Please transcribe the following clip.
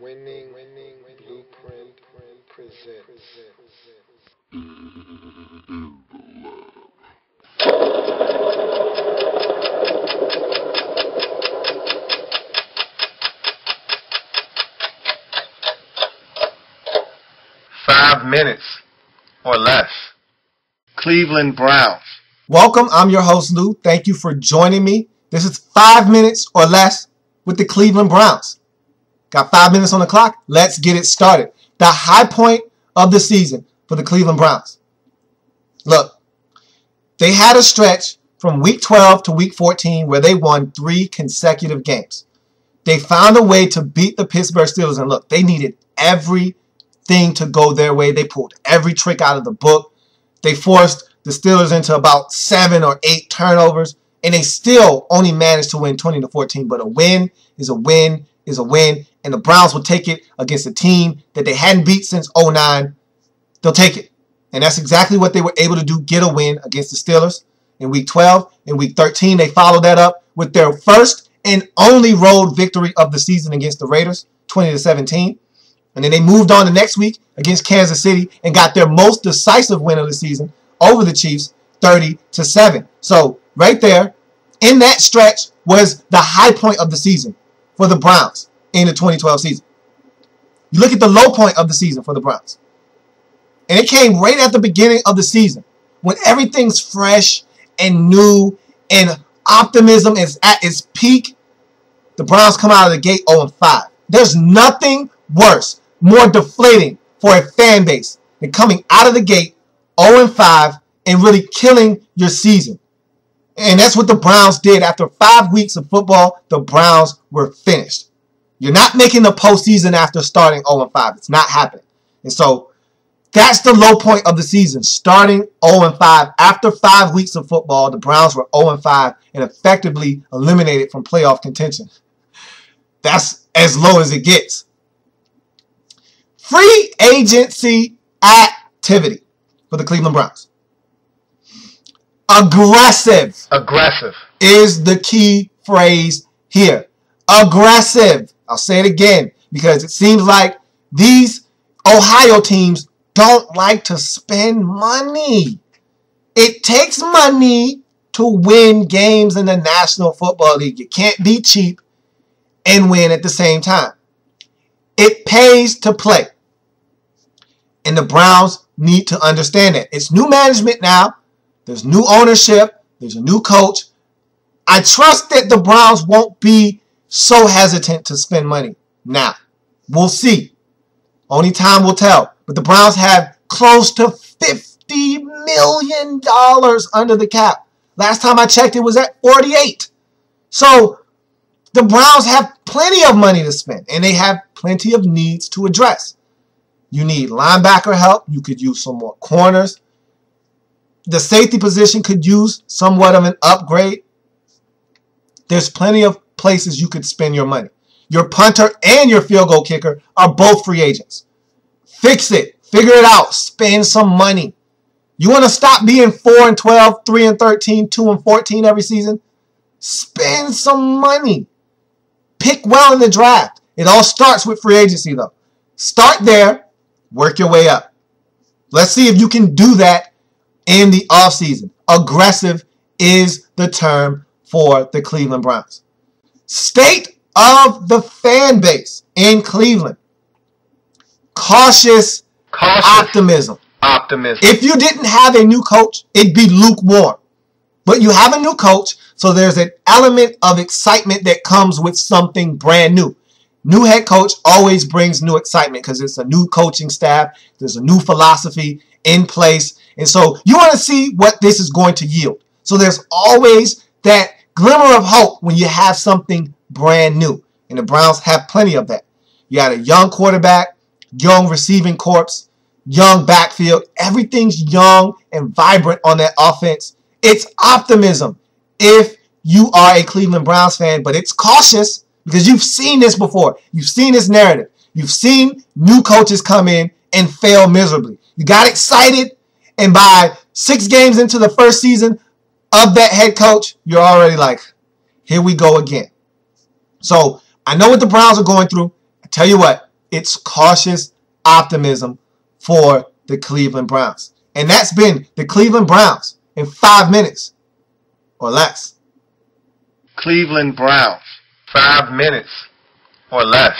Winning Blueprint presents. 5 minutes or less. Cleveland Browns. Welcome, I'm your host Lou. Thank you for joining me. This is 5 minutes or less with the Cleveland Browns. Got 5 minutes on the clock. Let's get it started. The high point of the season for the Cleveland Browns. Look, they had a stretch from week 12 to week 14 where they won 3 consecutive games. They found a way to beat the Pittsburgh Steelers, and look, they needed everything to go their way. They pulled every trick out of the book. They forced the Steelers into about 7 or 8 turnovers, and they still only managed to win 20-14. But a win is a win is a win, and the Browns will take it against a team that they hadn't beat since 2009. They'll take it, and that's exactly what they were able to do, get a win against the Steelers in week 12. In week 13, they followed that up with their first and only road victory of the season against the Raiders, 20-17. And then they moved on the next week against Kansas City and got their most decisive win of the season over the Chiefs, 30-7. So right there, in that stretch, was the high point of the season for the Browns in the 2012 season. You look at the low point of the season for the Browns, and it came right at the beginning of the season when everything's fresh and new and optimism is at its peak. The Browns come out of the gate 0-5. There's nothing worse, more deflating for a fan base than coming out of the gate 0-5 and really killing your season. And that's what the Browns did. After 5 weeks of football, the Browns were finished. You're not making the postseason after starting 0-5. It's not happening. And so that's the low point of the season, starting 0-5. After 5 weeks of football, the Browns were 0-5 and effectively eliminated from playoff contention. That's as low as it gets. Free agency activity for the Cleveland Browns. Aggressive is the key phrase here. Aggressive. I'll say it again because it seems like these Ohio teams don't like to spend money. It takes money to win games in the National Football League. You can't be cheap and win at the same time. It pays to play. And the Browns need to understand that. It's new management now. There's new ownership. There's a new coach. I trust that the Browns won't be so hesitant to spend money now. We'll see. Only time will tell. But the Browns have close to $50 million under the cap. Last time I checked, it was at 48. So the Browns have plenty of money to spend, and they have plenty of needs to address. You need linebacker help. You could use some more corners. The safety position could use somewhat of an upgrade. There's plenty of places you could spend your money. Your punter and your field goal kicker are both free agents. Fix it. Figure it out. Spend some money. You want to stop being 4-12, 3-13, 2-14 every season? Spend some money. Pick well in the draft. It all starts with free agency, though. Start there. Work your way up. Let's see if you can do that in the offseason. Aggressive is the term for the Cleveland Browns. State of the fan base in Cleveland. Cautious optimism. If you didn't have a new coach, it'd be lukewarm. But you have a new coach, so there's an element of excitement that comes with something brand new. New head coach always brings new excitement because it's a new coaching staff. There's a new philosophy in place. And so you want to see what this is going to yield. So there's always that glimmer of hope when you have something brand new. And the Browns have plenty of that. You got a young quarterback, young receiving corps, young backfield. Everything's young and vibrant on that offense. It's optimism if you are a Cleveland Browns fan, but it's cautious because you've seen this before. You've seen this narrative. You've seen new coaches come in and fail miserably. You got excited, and by 6 games into the first season of that head coach, you're already like, here we go again. So I know what the Browns are going through, I tell you what, it's cautious optimism for the Cleveland Browns. And that's been the Cleveland Browns in 5 minutes or less. Cleveland Browns, 5 minutes or less.